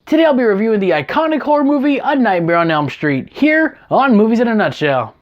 Today I'll be reviewing the iconic horror movie A Nightmare on Elm Street, here on Movies in a Nutshell.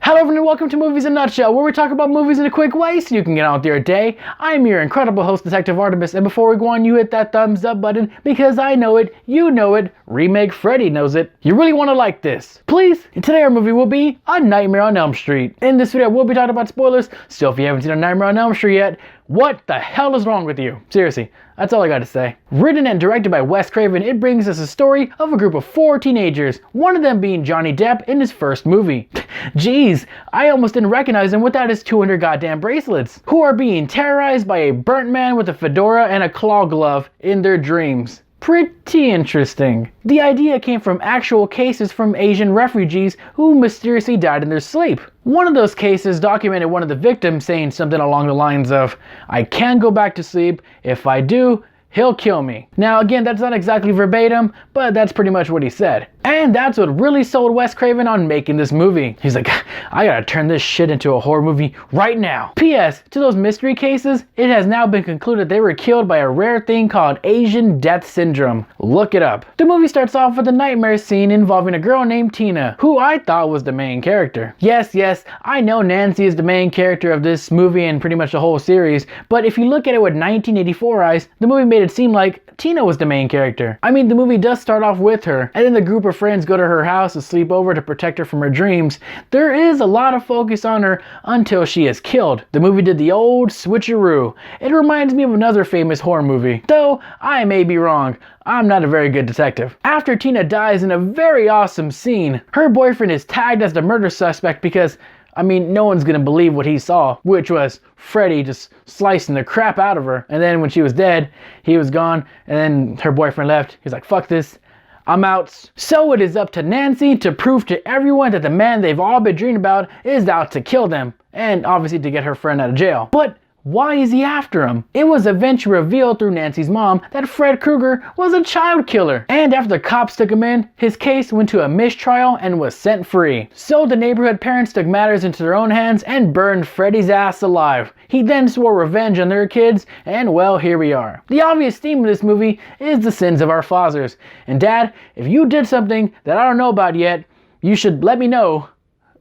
Hello everyone and welcome to Movies in a Nutshell, where we talk about movies in a quick way so you can get on with your day. I'm your incredible host, Detective Artemis, and before we go on, you hit that thumbs up button because I know it, you know it, Remake Freddy knows it. You really want to like this. Please, today our movie will be A Nightmare on Elm Street. In this video, we'll be talking about spoilers, so if you haven't seen A Nightmare on Elm Street yet, what the hell is wrong with you? Seriously, that's all I gotta say. Written and directed by Wes Craven, it brings us a story of a group of 4 teenagers, one of them being Johnny Depp in his first movie. Jeez, I almost didn't recognize him without his 200 goddamn bracelets, who are being terrorized by a burnt man with a fedora and a claw glove in their dreams. Pretty interesting. The idea came from actual cases from Asian refugees who mysteriously died in their sleep. One of those cases documented one of the victims saying something along the lines of, "I can't go back to sleep. If I do, he'll kill me." Now again, that's not exactly verbatim, but that's pretty much what he said. And that's what really sold Wes Craven on making this movie. He's like, I gotta turn this shit into a horror movie right now. P.S. To those mystery cases, it has now been concluded they were killed by a rare thing called Asian death syndrome. Look it up. The movie starts off with a nightmare scene involving a girl named Tina, who I thought was the main character. Yes, I know Nancy is the main character of this movie and pretty much the whole series, but if you look at it with 1984 eyes, the movie made it seem like Tina was the main character. I mean, the movie does start off with her, and then the group of friends go to her house to sleep over to protect her from her dreams. There is a lot of focus on her until she is killed. The movie did the old switcheroo. It reminds me of another famous horror movie, though I may be wrong. I'm not a very good detective. After Tina dies in a very awesome scene, her boyfriend is tagged as the murder suspect because, I mean, no one's gonna believe what he saw, which was Freddy just slicing the crap out of her. And then when she was dead, he was gone, and then her boyfriend left. He's like, fuck this, I'm out. So it is up to Nancy to prove to everyone that the man they've all been dreaming about is out to kill them, and obviously to get her friend out of jail. But why is he after him? It was eventually revealed through Nancy's mom that Fred Krueger was a child killer. And after the cops took him in, his case went to a mistrial and was set free. So the neighborhood parents took matters into their own hands and burned Freddy's ass alive. He then swore revenge on their kids, and well, here we are. The obvious theme of this movie is the sins of our fathers. And Dad, if you did something that I don't know about yet, you should let me know.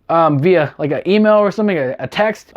Via like an email or something, a text.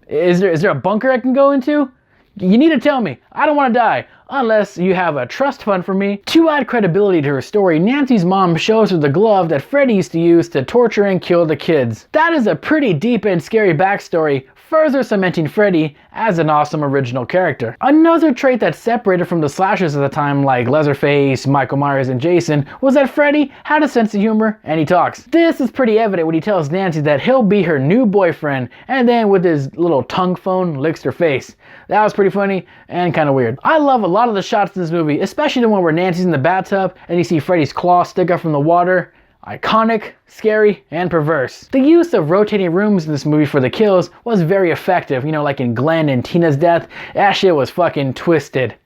Is there a bunker I can go into? You need to tell me. I don't want to die unless you have a trust fund for me. To add credibility to her story, Nancy's mom shows her the glove that Freddy used to use to torture and kill the kids. That is a pretty deep and scary backstory, further cementing Freddy as an awesome original character. Another trait that separated from the slashers at the time, like Leatherface, Michael Myers, and Jason, was that Freddy had a sense of humor and he talks. This is pretty evident when he tells Nancy that he'll be her new boyfriend, and then with his little tongue phone licks her face. That was pretty funny and kind of weird. I love a lot of the shots in this movie, especially the one where Nancy's in the bathtub and you see Freddy's claw stick up from the water. Iconic, scary, and perverse. The use of rotating rooms in this movie for the kills was very effective. You know, like in Glenn and Tina's death, that shit was fucking twisted.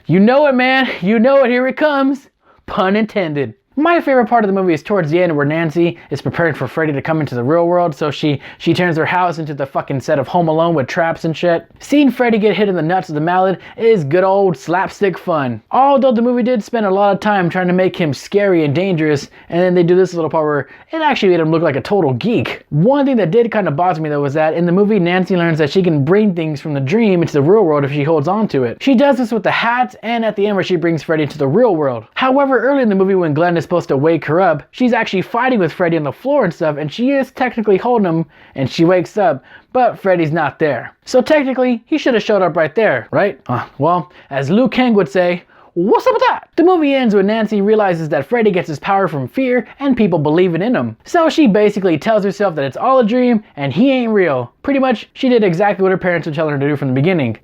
You know it, man. You know it. Here it comes. Pun intended. My favorite part of the movie is towards the end where Nancy is preparing for Freddy to come into the real world, so she turns her house into the fucking set of Home Alone with traps and shit. Seeing Freddy get hit in the nuts with the mallet is good old slapstick fun. Although the movie did spend a lot of time trying to make him scary and dangerous, and then they do this little part where it actually made him look like a total geek. One thing that did kind of bother me though was that in the movie Nancy learns that she can bring things from the dream into the real world if she holds on to it. She does this with the hat and at the end where she brings Freddy into the real world. However, early in the movie when Glenn is supposed to wake her up, she's actually fighting with Freddy on the floor and stuff, and she is technically holding him and she wakes up, but Freddy's not there. So technically, he should have showed up right there, right? Well, as Liu Kang would say, what's up with that? The movie ends when Nancy realizes that Freddy gets his power from fear and people believing in him. So she basically tells herself that it's all a dream and he ain't real. Pretty much, she did exactly what her parents were telling her to do from the beginning.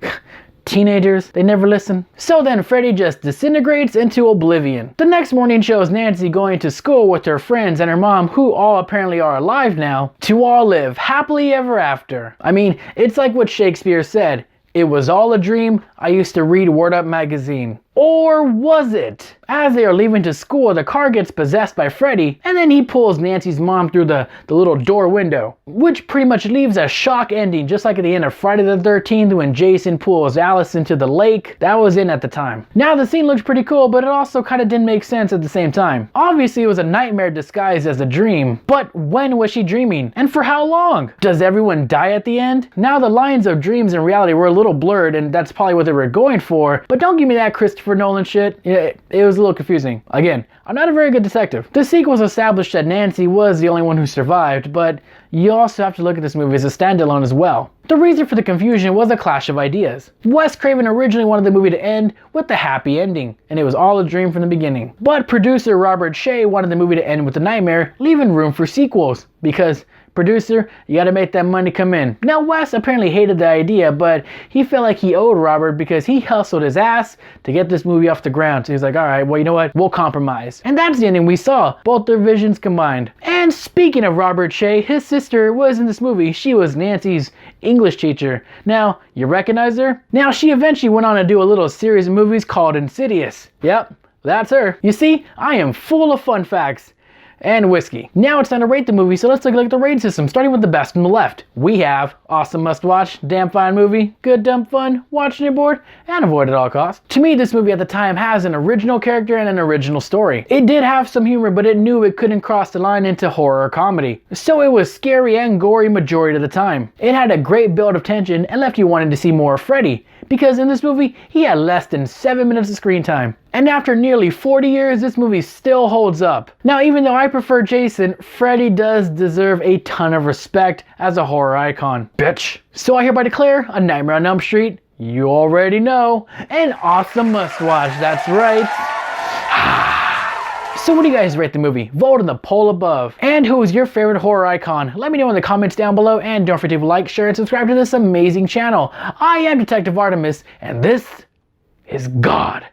Teenagers, they never listen. So then Freddy just disintegrates into oblivion. The next morning shows Nancy going to school with her friends and her mom, who all apparently are alive now, to all live happily ever after. I mean, it's like what Shakespeare said. It was all a dream. I used to read Word Up magazine. Or was it? As they are leaving to school, the car gets possessed by Freddy, and then he pulls Nancy's mom through the little door window, which pretty much leaves a shock ending, just like at the end of Friday the 13th when Jason pulls Alice into the lake. That was in at the time. Now the scene looked pretty cool, but it also kind of didn't make sense at the same time. Obviously it was a nightmare disguised as a dream, but when was she dreaming? And for how long? Does everyone die at the end? Now the lines of dreams and reality were a little blurred, and that's probably what they were going for, but don't give me that Christopher Nolan shit. It was a little confusing. Again, I'm not a very good detective. The sequels established that Nancy was the only one who survived, but you also have to look at this movie as a standalone as well. The reason for the confusion was a clash of ideas. Wes Craven originally wanted the movie to end with a happy ending, and it was all a dream from the beginning. But producer Robert Shea wanted the movie to end with a nightmare, leaving room for sequels, because producer, you gotta make that money come in. Now Wes apparently hated the idea, but he felt like he owed Robert because he hustled his ass to get this movie off the ground. So he's like, alright, well you know what, we'll compromise. And that's the ending we saw, both their visions combined. And speaking of Robert Shea, his sister was in this movie. She was Nancy's English teacher. Now, you recognize her? Now she eventually went on to do a little series of movies called Insidious. Yep, that's her. You see, I am full of fun facts. And whiskey. Now it's time to rate the movie, so let's take a look at the rating system, starting with the best from the left. We have awesome must-watch, damn fine movie, good dumb fun, watch on your board, and avoid at all costs. To me, this movie at the time has an original character and an original story. It did have some humor, but it knew it couldn't cross the line into horror or comedy. So it was scary and gory majority of the time. It had a great build of tension and left you wanting to see more of Freddy, because in this movie, he had less than 7 minutes of screen time. And after nearly 40 years, this movie still holds up. Now, even though I prefer Jason, Freddy does deserve a ton of respect as a horror icon. Bitch. So I hereby declare A Nightmare on Elm Street, you already know, an awesome must-watch, that's right. So what do you guys rate the movie? Vote in the poll above. And who is your favorite horror icon? Let me know in the comments down below, and don't forget to like, share, and subscribe to this amazing channel. I am Detective Artemis, and this is God.